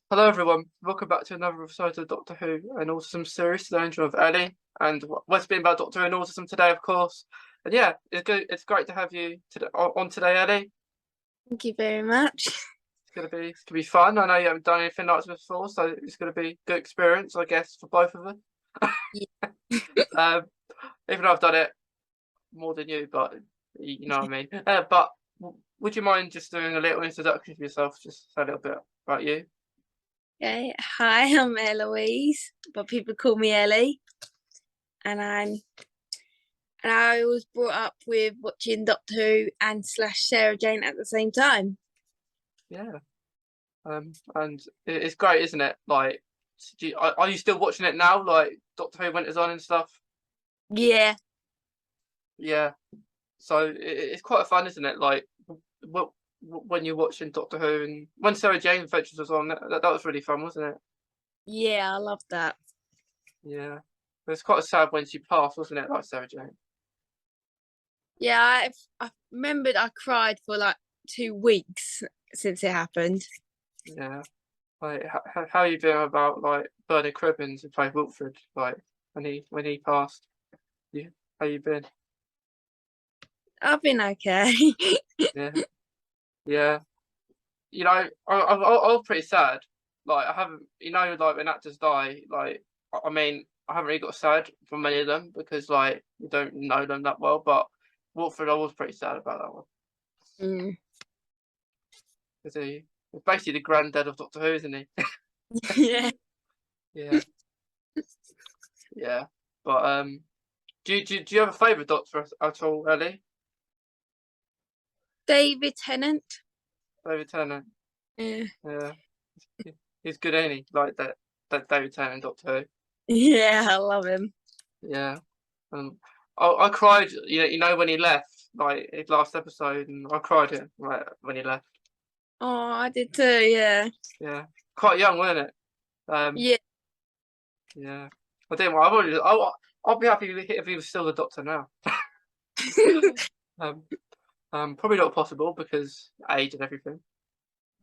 Hello everyone, welcome back to another episode of Doctor Who and Autism series. Today I'm with Ellie, and what's been about Doctor Who and Autism today, of course. And yeah, it's good. It's great to have you on today, Ellie. Thank you very much. It's gonna be fun. I know you haven't done anything like this before, so it's gonna be a good experience, I guess, for both of us. Yeah. Um, even though I've done it more than you, but you know what I mean. But would you mind just doing a little introduction of yourself, just say a little bit about you? Okay. Hi, I'm Eloise, but people call me Ellie, and I was brought up with watching Doctor Who and slash Sarah Jane at the same time. Yeah. And it's great, isn't it? Like, are you still watching it now? Like Doctor Who Winter's on and stuff. Yeah, Yeah. So it's quite fun, isn't it? Like, when you're watching Doctor Who and when Sarah Jane Adventures was on, that was really fun, wasn't it? yeah, I love that. Yeah. But it's quite sad when she passed, wasn't it? Like Sarah Jane. Yeah, I remembered I cried for like 2 weeks since it happened. Yeah. Like, how you feel about like Bernard Cribbins who played Wilfred? Like when he passed, you how you been? I've been okay. Yeah. Yeah. You know, I was pretty sad. Like I haven't, like when actors die, like I mean, I haven't really got sad for many of them because like you don't know them that well. But Watford, I was pretty sad about that one Mm. because he's basically the granddad of Doctor Who, isn't he? Yeah, Yeah, yeah. But do you have a favourite Doctor at all, Ellie? David Tennant. David Tennant. Yeah, Yeah, he's good, ain't he? Like that David Tennant Doctor Who. yeah, I love him. Yeah. Um, I cried, when he left, like his last episode, and I cried him right when he left. Oh, I did too. Yeah, Yeah, quite young, wasn't it? yeah, Yeah. I didn't. I'll be happy if he was still the Doctor now. Um, Probably not possible because age and everything.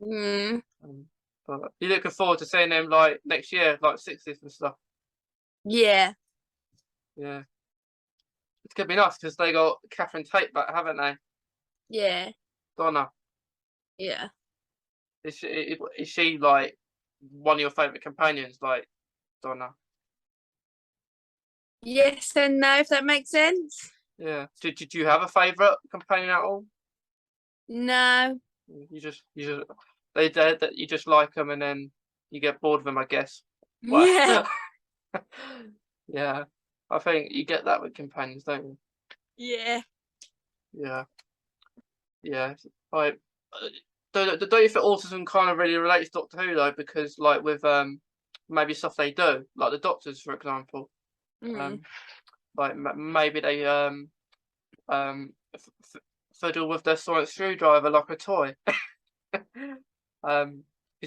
mm. Um, but you looking forward to seeing him like next year, like 60th and stuff. Yeah, Yeah, it's gonna be nice because they got Catherine Tate back, haven't they? yeah, Donna. yeah. Is she like one of your favourite companions, like Donna? Yes and no, if that makes sense. Yeah. Did you have a favourite companion at all? No. You just that you just like them and then you get bored of them, I guess. Well, Yeah, yeah. I think you get that with companions, don't you? yeah, Yeah, yeah. Like, uh, don't you think autism kind of really relates to Doctor Who though? Because like with maybe stuff they do, like the doctors, for example, mm. um, like maybe they fiddle with their sonic screwdriver like a toy. Because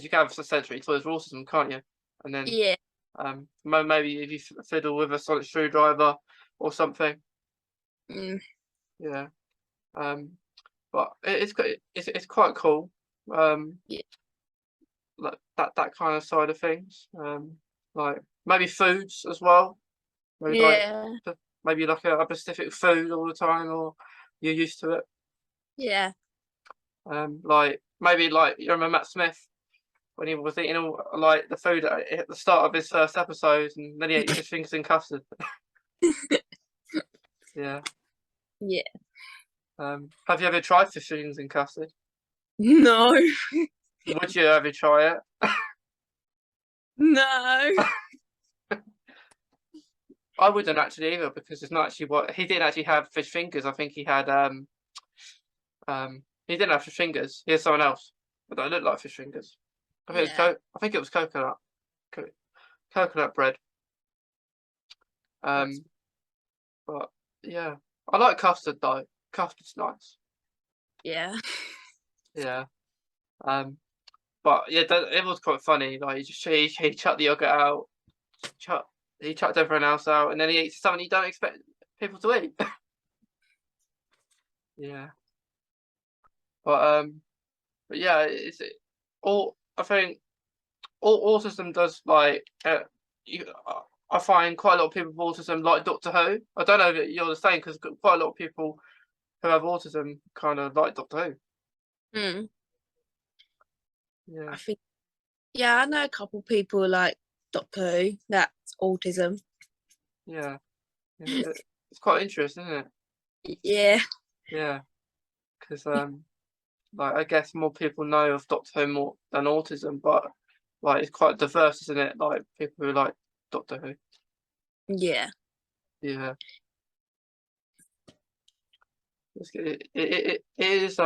you can have sensory toys for autism, can't you? And then Yeah, maybe if you fiddle with a sonic screwdriver or something, mm. yeah. Um, but it's quite cool. Um, Yeah, like that kind of side of things. Like maybe foods as well. Maybe like yeah, maybe like a specific food all the time, or you're used to it. yeah, Like maybe like you remember Matt Smith when he was eating all like the food at the start of his first episode, and then he ate fish fingers and custard. Yeah. yeah. Have you ever tried fish fingers and custard? No, Would you ever try it? no. I wouldn't actually either because it's not actually what he didn't actually have fish fingers. I think he didn't have fish fingers. He had someone else, but they looked like fish fingers. Yeah, I think it was coconut, coconut bread. that's, Um, but yeah, I like custard though. Custard's nice. yeah, Yeah. Um, but yeah, it was quite funny. Like he chucked the yogurt out, chuck he chucked everyone else out, and then he eats something you don't expect people to eat. Yeah. But but yeah, all I think autism does like I find quite a lot of people with autism like Doctor Who. I don't know if you're the same because quite a lot of people who have autism kind of like Doctor Who. Mm, Yeah, I think, yeah, I know a couple people like Doctor Who that's autism. yeah, yeah. It's quite interesting, isn't it? Yeah, Yeah, because like I guess more people know of Doctor Who more than autism, but like it's quite diverse, isn't it? Like people who like Doctor Who. yeah, Yeah, it is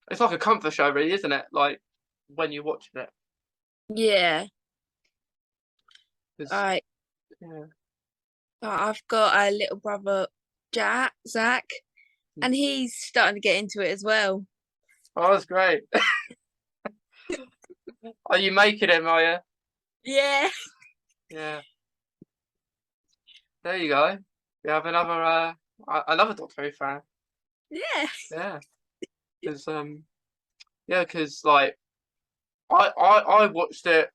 it's like a comfort show, really, isn't it? Like when you're watching it, yeah. 'cause, I yeah. I've got a little brother, Zach, and he's starting to get into it as well. Oh, that's great. Are you making it, Maya? Yeah, Yeah. There you go. We have another Doctor Who fan. yeah, Yeah. Because yeah, because like I watched it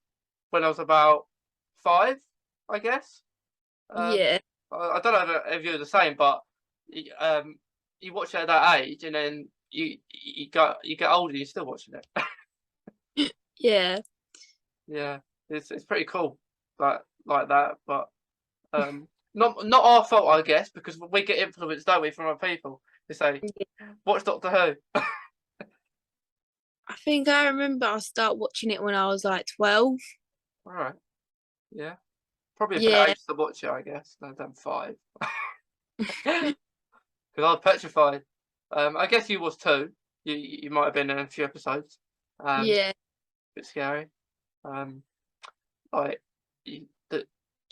when I was about 5, I guess. Um, yeah, I don't know if you're the same, but you watch it at that age, and then you get older, and you're still watching it. yeah. Yeah, it's pretty cool, like that. But not our fault, I guess, because we get influenced, don't we, from other people. They say, "Watch Doctor Who." I think I remember I started watching it when I was like 12. All right, yeah, probably a better Yeah, age to watch it, I guess, than 5. Because I was petrified. I guess you was too. You might have been in a few episodes. yeah. Bit scary. Um, like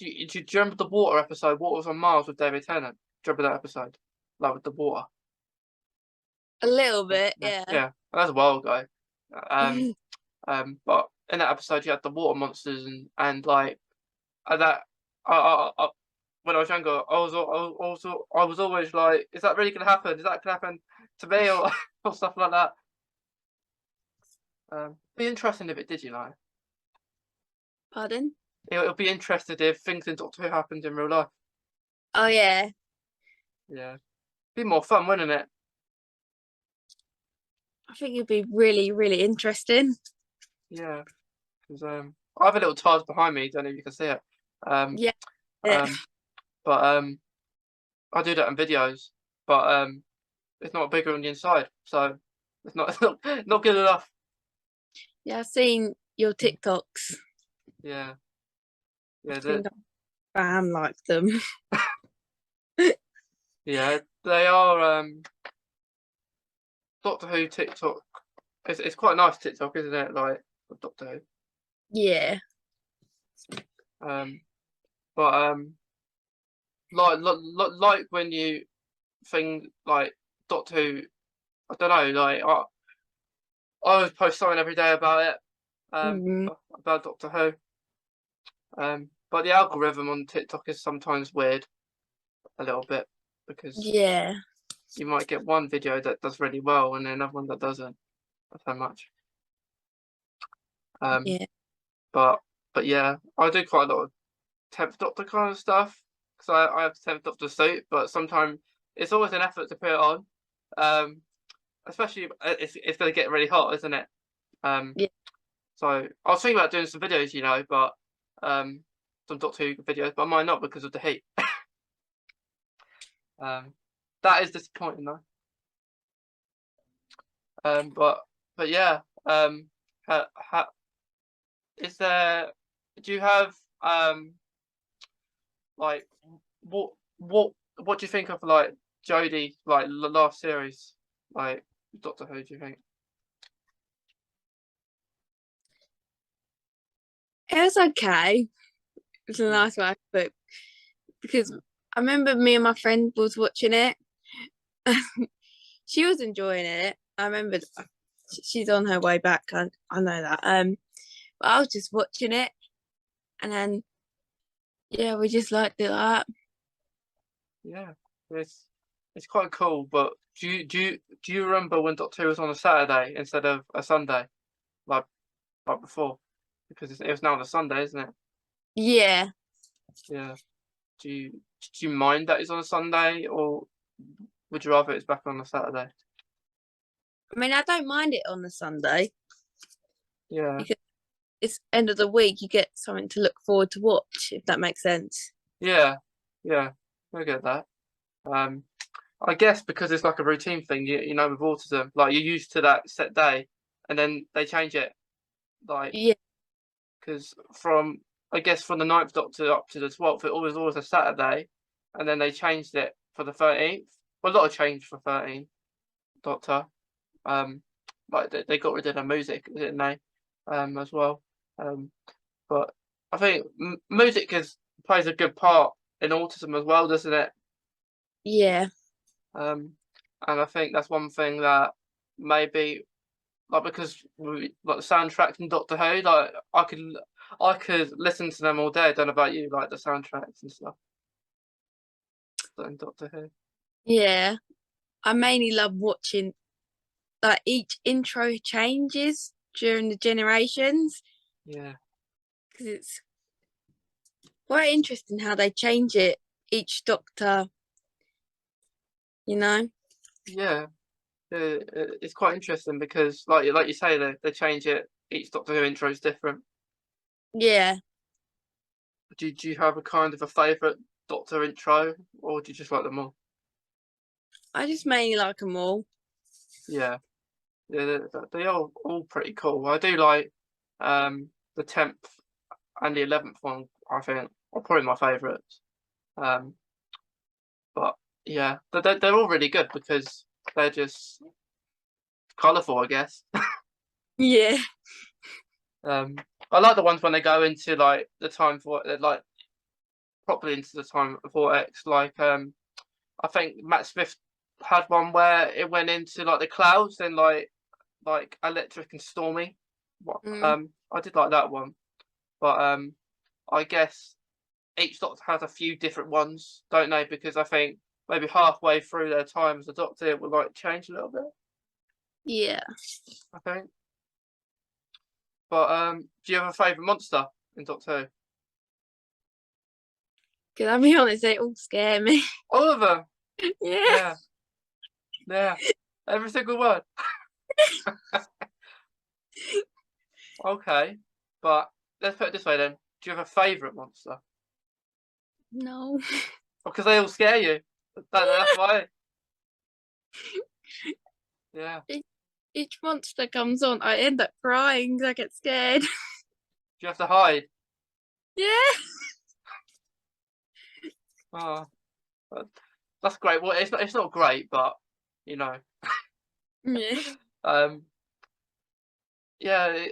do you remember the water episode? What was on Mars with David Tennant? Do you remember that episode? Like with the water. A little Yeah, bit, yeah, yeah. yeah. That's a while ago. Um, but in that episode, you had the water monsters and like that. I when I was younger, I was always like, is that really gonna happen? Is that gonna happen to me or or stuff like that? Be interesting if it did, you know. Pardon? It'll be interested if things in Doctor Who happened in real life. Oh yeah, Yeah, be more fun, wouldn't it? I think it'd be really, really interesting. Yeah, 'cause I have a little TARS behind me. Don't know if you can see it. Um, Yeah, yeah. um, but I do that in videos, but it's not bigger on the inside, so it's not not good enough. Yeah, I've seen your TikToks. Yeah, I yeah, think I am like them. yeah, they are. Doctor Who TikTok. It's quite a nice TikTok, isn't it? Like of Doctor Yeah, Who. But like when you think like Doctor Who. I don't know. Like I always post something every day about it. mm, About Doctor Who. But the algorithm on TikTok is sometimes weird a little bit because yeah, you might get one video that does really well and then another one that doesn't so much. Um, yeah, but yeah, I do quite a lot of 10th Doctor kind of stuff because I have the 10th Doctor suit, but sometimes it's always an effort to put it on. Um, especially it's going to get really hot, isn't it? Um, yeah. so I was thinking about doing some videos, you know, but some Doctor Who videos, but I might not because of the heat. Um, that is disappointing though. But yeah. Ha, ha, is there? Do you have like what what do you think of like Jodie like the last series like Doctor Who? Do you think? It was okay. It was a Mm. nice one, but because I remember me and my friend was watching it. She was enjoying it. I remember she's on her way back. I know that. But I was just watching it, and then yeah, we just liked it like that. Yeah, it's quite cool. But do you remember when Doctor Who was on a Saturday instead of a Sunday like before? because it was now on a Sunday, isn't it? Yeah. Yeah. Do you mind that it's on a Sunday, or would you rather it's back on a Saturday? I mean, I don't mind it on the Sunday Yeah. because it's end of the week. You get something to look forward to watch, if that makes sense. Yeah. Yeah. I get that. I guess because it's like a routine thing, you know, with autism, like you're used to that set day, and then they change it, like Yeah. because I guess from the 9th Doctor up to the 12th, it was always a Saturday, and then they changed it for the 13th. Well, a lot of change for 13th Doctor. Um, like they got rid of the music, didn't they? As well. But I think music plays a good part in autism as well, doesn't it? Yeah. And I think that's one thing that maybe like because like the soundtracks in Doctor Who, like I could listen to them all day. I don't know about you, like the soundtracks and stuff in Doctor Who. Yeah. I mainly love watching like each intro changes during the generations Yeah, because it's quite interesting how they change it each Doctor. You know. yeah, it's quite interesting because like you say, they change it. Each Doctor Who intro is different. Yeah. Do you have a kind of a favourite Doctor intro, or do you just like them all? I just mainly like them all. Yeah, yeah, they are all pretty cool. I do like the 10th and the 11th one. I think are probably my favourites. Um, but yeah, they're all really good because they're just colourful, I guess. Yeah. Um, I like the ones when they go into like the time for like properly into the time vortex. Like I think Matt Smith had one where it went into like the clouds and like electric and stormy. Mm. I did like that one, but I guess each Doctor has a few different ones, don't they? Because I think maybe halfway through their time as a Doctor, it will like change a little bit. Yeah. I think. But do you have a favourite monster in Doctor Who? Because I'll be honest, they all scare me. All of them. Yeah. Yeah, yeah, every single one. Okay, but let's put it this way then. Do you have a favourite monster? No. Because they all scare you. That's why. Yeah. Each monster comes on, I end up crying because I get scared. Do you have to hide? Yeah. Oh, that's great. Well, it's not great, but you know. Yeah. Um, yeah,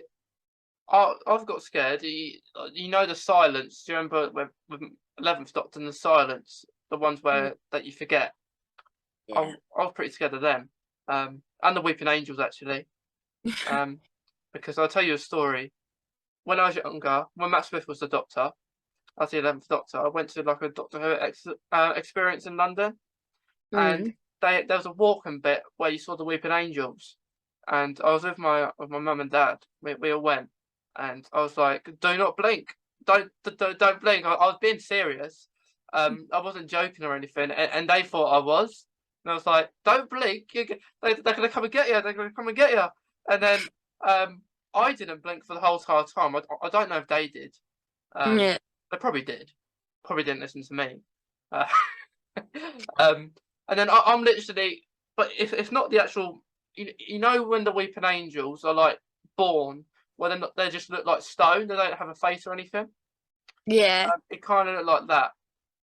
I've got scared. You know the silence. Do you remember with 11th Doctor and the silence, the ones Mm. where that you forget? Yeah. I was pretty scared of them. And the Weeping Angels actually. Because I'll tell you a story. When I was younger, when Matt Smith was the Doctor, I was the 11th Doctor. I went to like a Doctor Who experience in London, and Mm. there was a walking bit where you saw the Weeping Angels, and I was with my mum and dad. We all went, and I was like, "Do not blink, don't blink." I was being serious. I wasn't joking or anything, and they thought I was. And I was like, "Don't blink, they're gonna come and get you. They're gonna come and get you." And then I didn't blink for the whole entire time. I don't know if they did. Yeah. They probably did. Probably didn't listen to me. Uh, um, and then I'm literally, but if it's not the actual, you know when the Weeping Angels are like born, where they're not, they just look like stone. They don't have a face or anything. Yeah. It kind of looked like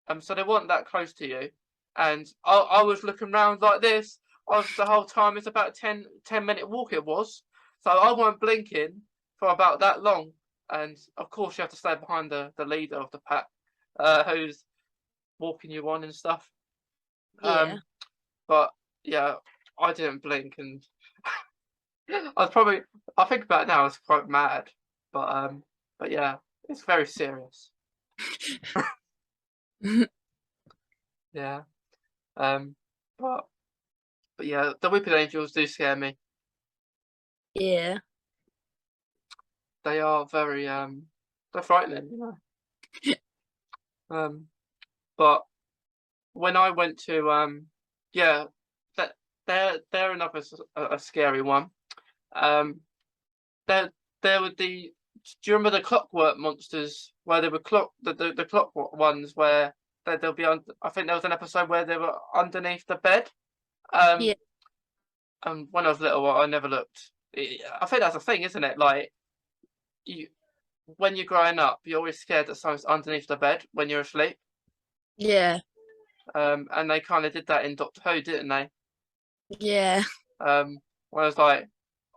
that. So they weren't that close to you, and I was looking around like this. I was the whole time. It's about a 10 minute walk. It was, so I weren't blinking for about that long. And of course, you have to stay behind the leader of the pack, who's walking you on and stuff. Yeah. But yeah, I didn't blink, and I was probably. I think about it now, I was quite mad. But yeah, it's very serious. Yeah. Um, but but yeah, the Weeping Angels do scare me. Yeah. they are very they're frightening, you know. But when I went to yeah, that they're another a scary one. Um, there there were the do you remember the clockwork monsters where they were the clockwork ones where they'll be on? I think there was an episode where they were underneath the bed. Um, Yeah, and when I was little, I never looked. I think that's a thing, isn't it? Like you, when you're growing up, you're always scared that something's underneath the bed when you're asleep. yeah, And they kind of did that in Doctor Who, didn't they? yeah, When I was like,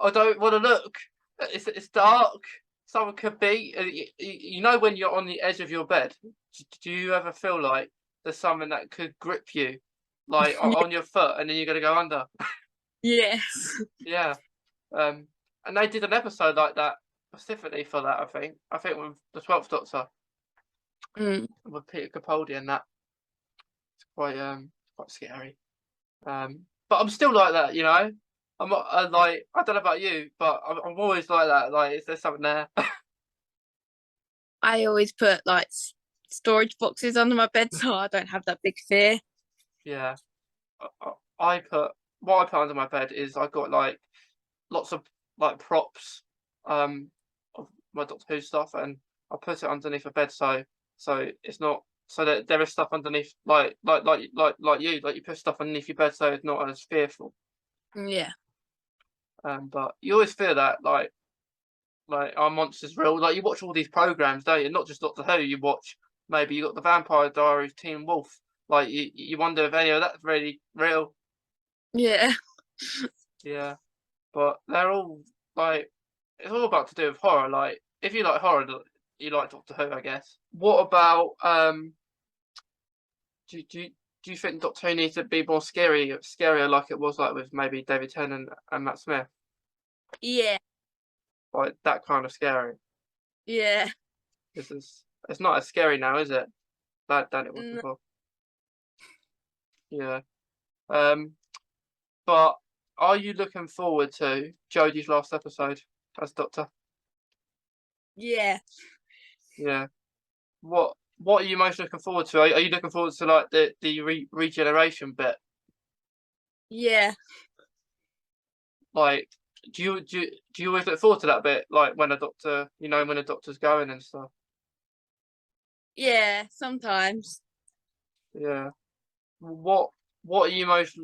I don't want to look. It's dark. Someone could be. You know when you're on the edge of your bed. Do you ever feel like there's something that could grip you, like on your foot, and then you're gonna go under? yes. Yeah. And they did an episode like that specifically for that. I think with the 12th Doctor Mm. with Peter Capaldi and that. It's quite scary. But I'm still like that, you know. I'm not like I don't know about you, but I'm always like that. Like, is there something there? I always put like storage boxes under my bed so I don't have that big fear. Yeah. I put what I put under my bed is I got like lots of like props of my Doctor Who stuff, and I put it underneath a bed so it's not so that there is stuff underneath like you put stuff underneath your bed so it's not as fearful. Yeah, But you always feel that like are monsters real? Like you watch all these programs, don't you? Not just Doctor Who. You watch maybe you got the Vampire Diaries, Teen Wolf. Like you wonder if any of that's really real. yeah, Yeah, but they're all like it's all about to do with horror. Like if you like horror, you like Doctor Who, I guess. What about do you think Doctor Who needs to be more scarier like it was like with maybe David Tennant and Matt Smith? yeah, Like that kind of scary. yeah. This is it's not as scary now, is it? Than it was No, before. Yeah. Um, but are you looking forward to Jodie's last episode as Doctor? yeah, Yeah. What are you most looking forward to? Are you looking forward to like the regeneration bit? yeah, Like, do you always look forward to that bit? Like when a doctor, you know, when a doctor's going and stuff. yeah. Sometimes. Yeah. What what are you most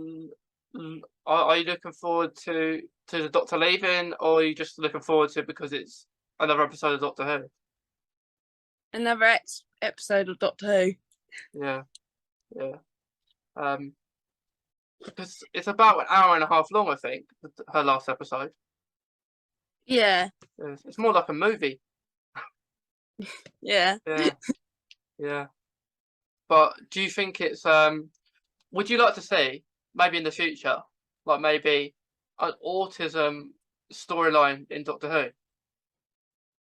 are you looking forward to the Doctor leaving, or are you just looking forward to it because it's another episode of Doctor Who? Another episode of Doctor Who. Yeah, yeah. Um, because it's about an hour and a half long, I think, her last episode. Yeah, It's more like a movie. yeah, Yeah, yeah. But do you think it's would you like to see maybe in the future, like maybe an autism storyline in Doctor Who?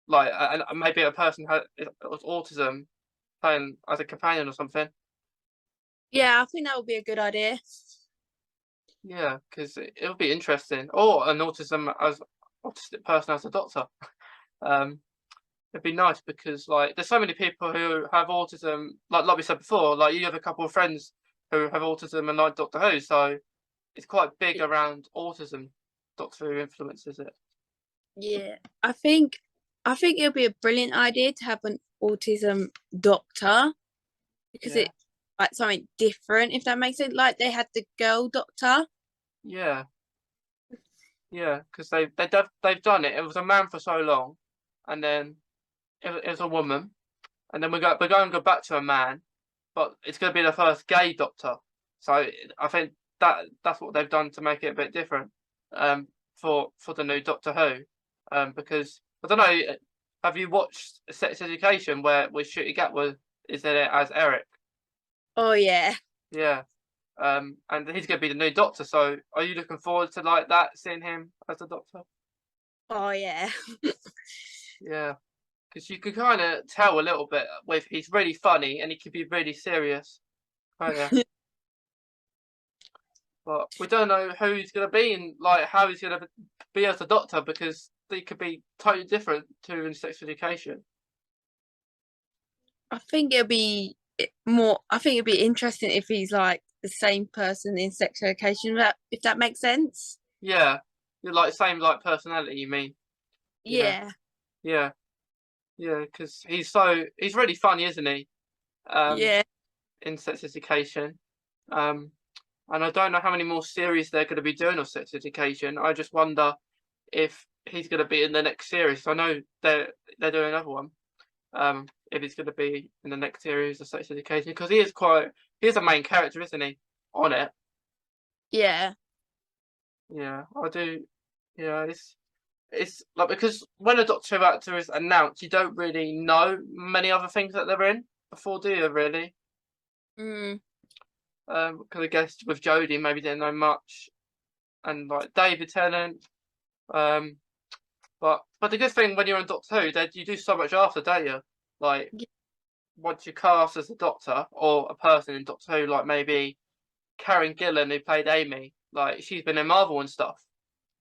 Like, and maybe a person has autism playing as a companion or something. yeah. I think that would be a good idea. Yeah, because it'll be interesting. Or an autistic person as a doctor. Um, it'd be nice because like there's so many people who have autism. Like we said before, like you have a couple of friends who have autism and like Doctor Who, so it's quite big around autism. Doctor Who influences it. Yeah, I think it'll be a brilliant idea to have an autism doctor because Yeah, it's like something different, if that makes sense. Like they had the girl doctor. yeah, yeah. Because they've done it. It was a man for so long, and then it was a woman, and then we're going to go back to a man, but it's going to be the first gay doctor. So I think that's what they've done to make it a bit different for the new Doctor Who. Because I don't know, have you watched Sex Education where Shooty Gatwa is in it as Eric? Oh yeah, Yeah. And he's going to be the new Doctor. So are you looking forward to like that, seeing him as the Doctor? oh yeah, Yeah. Because you can kind of tell a little bit with he's really funny and he can be really serious. Oh yeah. But we don't know who he's going to be and like how he's going to be as a doctor because they could be totally different to in sex education. I think it'll be more. I think it'd be interesting if he's like the same person in sex education. If that makes sense. Yeah, you're like same like personality. You mean? Yeah, Yeah. yeah, yeah. Because he's really funny, isn't he? Um, Yeah. in sex education. Um, and I don't know how many more series they're going to be doing of sex education. I just wonder if he's going to be in the next series. I know they're doing another one. If he's going to be in the next series of sex education, because he's a main character, isn't he? On it. Yeah. Yeah, I do. Yeah, it's like because when a Doctor Who actor is announced, you don't really know many other things that they're in before, do you? Really? Mm. Because I guess with Jodie, maybe didn't know much, and like David Tennant. Um, but the good thing when you're on Doctor Who, that you do so much after, don't you? Like Yeah. once you're cast as a Doctor or a person in Doctor Who, like maybe Karen Gillan who played Amy, like she's been in Marvel and stuff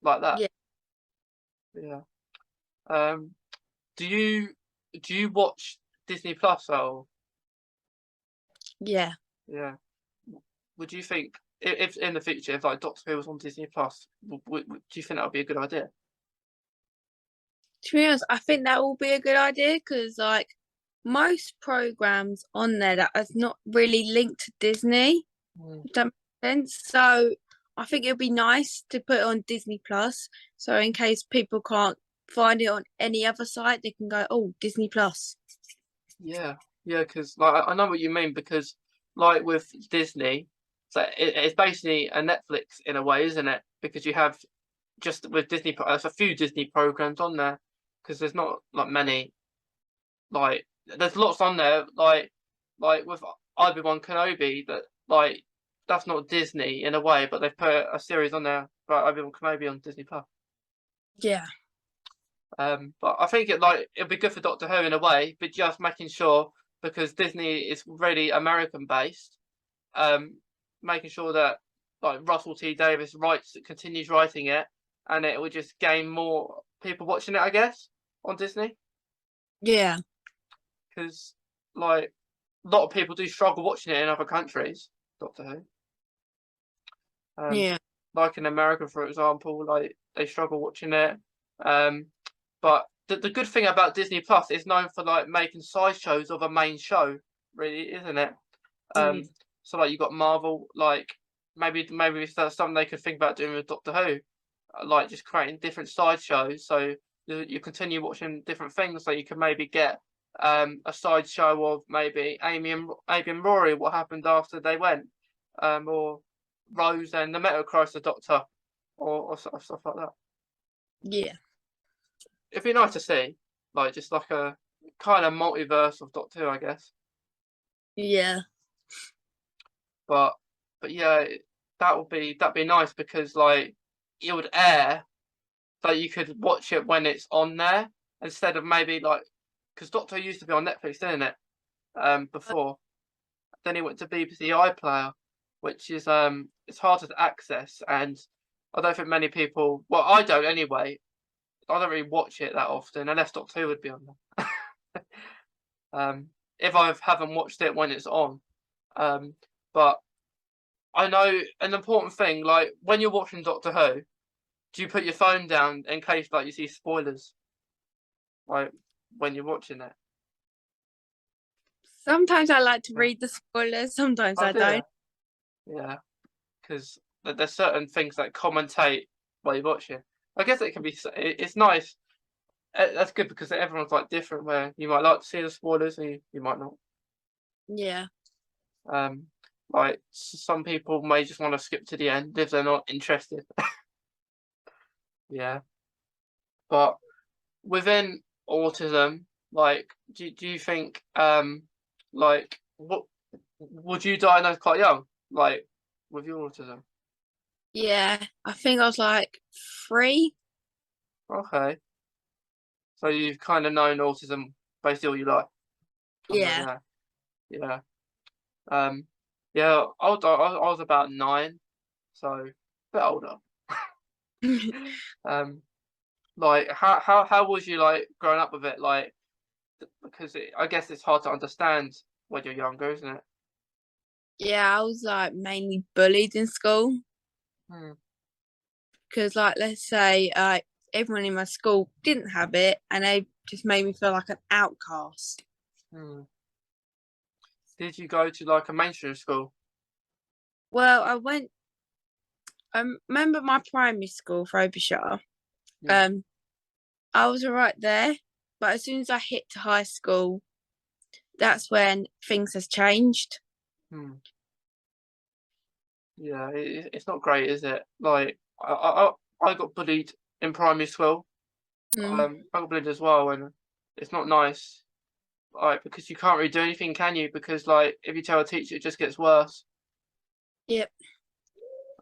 like that. Yeah. Yeah. Um, do you watch Disney Plus or Yeah. yeah? Would you think if in the future if like Doctor Who was on Disney Plus, do you think that would be a good idea? To be honest, I think that will be a good idea because like most programs on there that is not really linked to Disney. Mm. If that makes sense. So I think it'd be nice to put it on Disney Plus. So in case people can't find it on any other site, they can go, oh, Disney Plus. Yeah, yeah, because like I know what you mean because like with Disney, so it's basically a Netflix in a way, isn't it? Because you have just with Disney, there's a few Disney programs on there because there's not like many. Like there's lots on there, like with Obi-Wan Kenobi that like that's not Disney in a way, but they've put a series on there about Obi-Wan Kenobi on Disney Plus. Yeah. But I think it'd be good for Doctor Who in a way, but just making sure because Disney is really American based, um, making sure that like Russell T Davies continues writing it, and it will just gain more people watching it, I guess, on Disney, Yeah. because like a lot of people do struggle watching it in other countries. Doctor Who, Yeah. like in America, for example, like they struggle watching it. Um, But the good thing about Disney Plus is known for like making side shows of a main show, really, isn't it? Mm. So like you got Marvel, like maybe if that's something they could think about doing with Doctor Who, like just creating different side shows. So you continue watching different things. So you can maybe get a side show of maybe Amy and Rory, what happened after they went, or Rose and the Metal Crisis Doctor, or stuff like that. Yeah. It'd be nice to see, like just like a kind of multiverse of Doctor Who, I guess. Yeah. But yeah, that'd be nice because like it would air, so you could watch it when it's on there instead of maybe like because Doctor Who used to be on Netflix, didn't it? Before then he went to BBC iPlayer, which is it's harder to access, and I don't think many people. Well, I don't anyway. I don't really watch it that often unless Doctor Who would be on there. If I haven't watched it when it's on. Um, but I know an important thing, like when you're watching Doctor Who, do you put your phone down in case like you see spoilers, like when you're watching it? Sometimes I like to Yeah. read the spoilers, sometimes Oh I don't. dear. Yeah, because there's certain things that commentate while you're watching. I guess it can be. It's nice. That's good because everyone's like different. Where you might like to see the spoilers and you might not. Yeah. Um, like some people may just want to skip to the end if they're not interested. Yeah, but within autism, like, do you think like what would you diagnose quite young, like with your autism? Yeah. I think I was like 3. Okay, so you've kind of known autism basically all your life. From Yeah. there, yeah, um, yeah. I was about 9, so a bit older. Um, Like, how was you like growing up with it? Like, because I guess it's hard to understand when you're younger, isn't it? Yeah, I was like mainly bullied in school Hmm. because, like, let's say everyone in my school didn't have it, and they just made me feel like an outcast. Hmm. Did you go to like a mainstream school? Well, I remember my primary school, Frobisher. Hmm. Um, I was alright there, but as soon as I hit to high school, that's when things has changed. Hmm. Yeah, it's not great, is it? Like, I got bullied in primary school. Mm. I got bullied as well, and it's not nice. Like, because you can't really do anything, can you? Because like, if you tell a teacher, it just gets worse. Yep.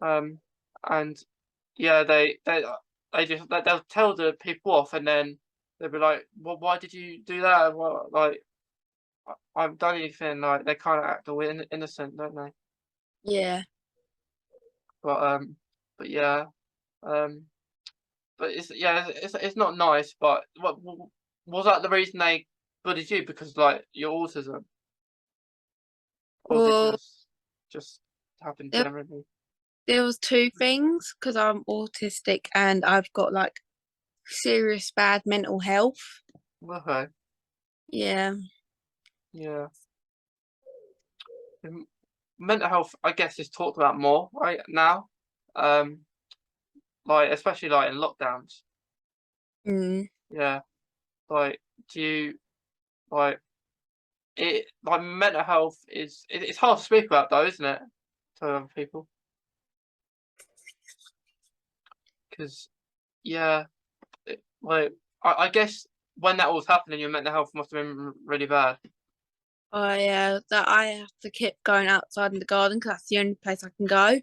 Um, and yeah, they just they'll tell the people off, and then they'll be like, "Well, why did you do that? Well, like, I haven't done anything." Like, they kind of act all innocent, don't they? Yeah. But but yeah, um, but it's not nice. But was that the reason they bullied you? Because like your autism, or was it Well, just happened there, generally? there was two things because I'm autistic and I've got like serious bad mental health. Okay, Yeah. yeah. Mental health, I guess, is talked about more right now. Um, like especially like in lockdowns. Mm. Yeah, like do you like it? Like mental health it's hard to speak about though, isn't it, to other people? Because yeah, like I guess when that was happening, your mental health must have been really bad. That I have to keep going outside in the garden because that's the only place I can go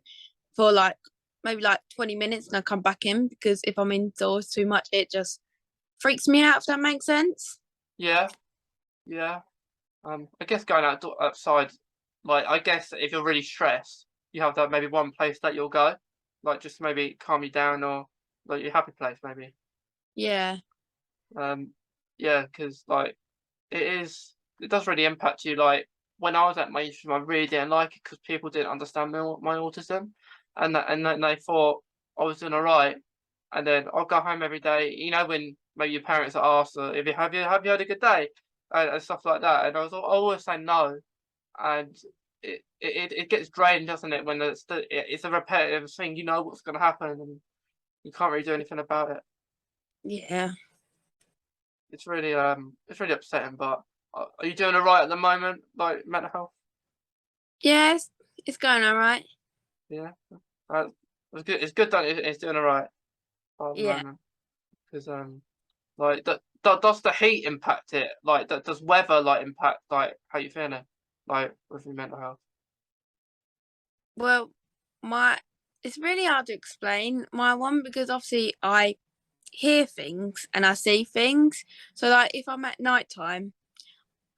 for like maybe like 20 minutes and I come back in because if I'm indoors too much, it just freaks me out, if that makes sense. Yeah, yeah. I guess going outside, like I guess if you're really stressed, you have that maybe one place that you'll go, like just maybe calm you down or like your happy place maybe. Yeah. Um, yeah, because like it does really impact you. Like when I was at mainstream, I really didn't like it because people didn't understand my autism, and then they thought I was doing alright, and then I'll go home every day. You know when maybe your parents are asked, if you have you had a good day, and stuff like that, and I always say no, and it gets drained, doesn't it? When it's a repetitive thing, you know what's going to happen, and you can't really do anything about it. Yeah. It's really upsetting. But are you doing alright at the moment, like mental health? Yeah, it's going all right. Yeah, uh, it's good. It's good that it's doing alright at the Yeah. moment because like does the heat impact it? Like does weather like impact like how you feeling like with your mental health? Well, my it's really hard to explain my one because obviously I hear things and I see things. So like if I'm at night time,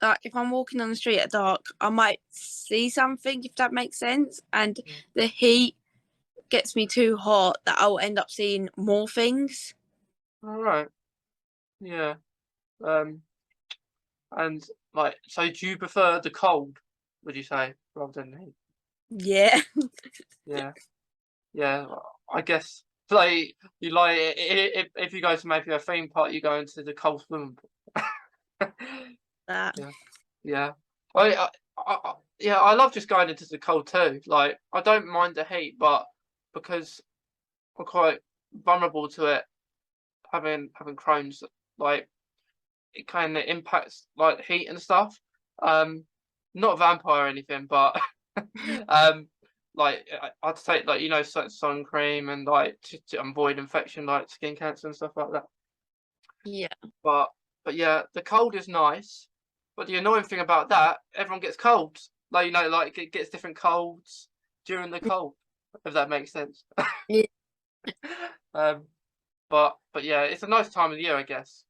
like if I'm walking on the street at dark, I might see something if that makes sense. And Mm. the heat gets me too hot that I'll end up seeing more things. All right. Yeah. Um. And like, so do you prefer the cold? Would you say rather than the heat? Yeah. Yeah. Yeah. I guess like you like if you go to maybe a theme park, you go into the cold swimming pool. That. Yeah. Yeah. Yeah, I love just going into the cold too. Like, I don't mind the heat, but because I'm quite vulnerable to it, having Crohn's, like it kind of impacts like heat and stuff. Um, not a vampire or anything, but um, like I'd take like sun cream and like to avoid infection, like skin cancer and stuff like that. Yeah. But yeah, the cold is nice. But the annoying thing about that, everyone gets colds. Like like it gets different colds during the cold, if that makes sense. Yeah. Um, but yeah, it's a nice time of the year, I guess,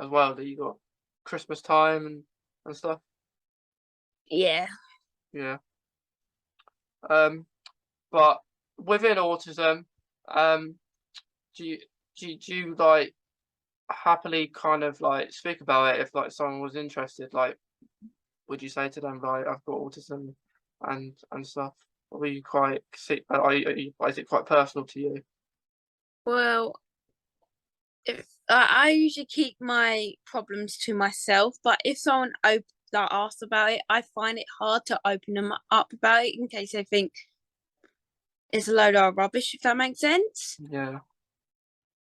as well. That you got Christmas time and stuff. Yeah. Yeah. Um, but within autism, um, do you do you like? happily kind of like speak about it if like someone was interested? Like, would you say to them like, "I've got autism," and stuff? Or were you quite is it quite personal to you? Well, I usually keep my problems to myself, but if someone asks about it, I find it hard to open them up about it in case they think it's a load of rubbish. If that makes sense. Yeah,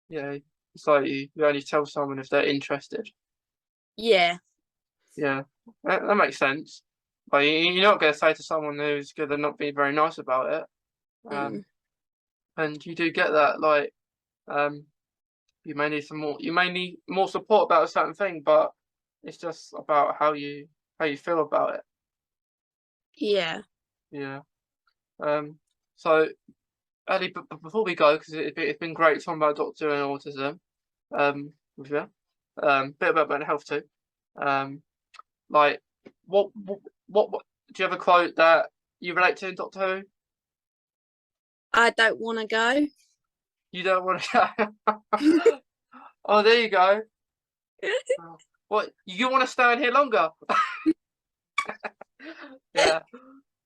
yeah. It's like you only tell someone if they're interested. Yeah. Yeah, that makes sense. But you're not going to say to someone who's going to not be very nice about it. Mm, And you do get that, like, um, you may need more support about a certain thing, but it's just about how you feel about it. yeah. Yeah. Um, so Ellie, but before we go, because it's been great talking about Doctor Who and autism, with you, bit about mental health too. Um, like, what do you have a quote that you relate to in Doctor Who? I don't want to go. You don't want to go. Oh, there you go. Oh, what you want to stay in here longer? Yeah,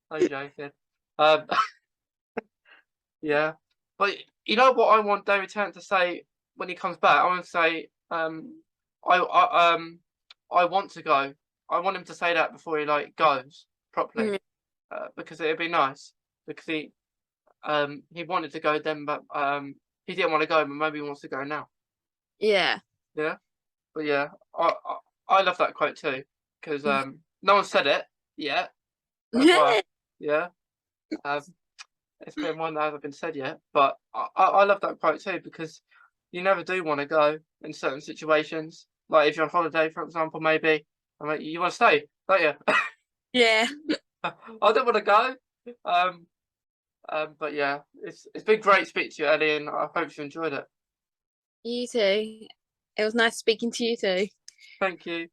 I'm joking. Um, yeah, but you know what I want David Tennant to say when he comes back? I want to say, I want to go. I want him to say that before he like goes properly, Mm, because it'd be nice. Because he wanted to go then, but he didn't want to go, but maybe he wants to go now. yeah. Yeah, but yeah, I love that quote too because no one said it yet. That's why, yeah. Um, it's been one that hasn't been said yet, but I love that quote too because you never do want to go in certain situations. Like if you're on holiday, for example, maybe you want to stay, don't you? Yeah. I don't want to go. Um, but yeah, it's been great speaking to you, Ellie, and I hope you enjoyed it. You too. It was nice speaking to you too. Thank you.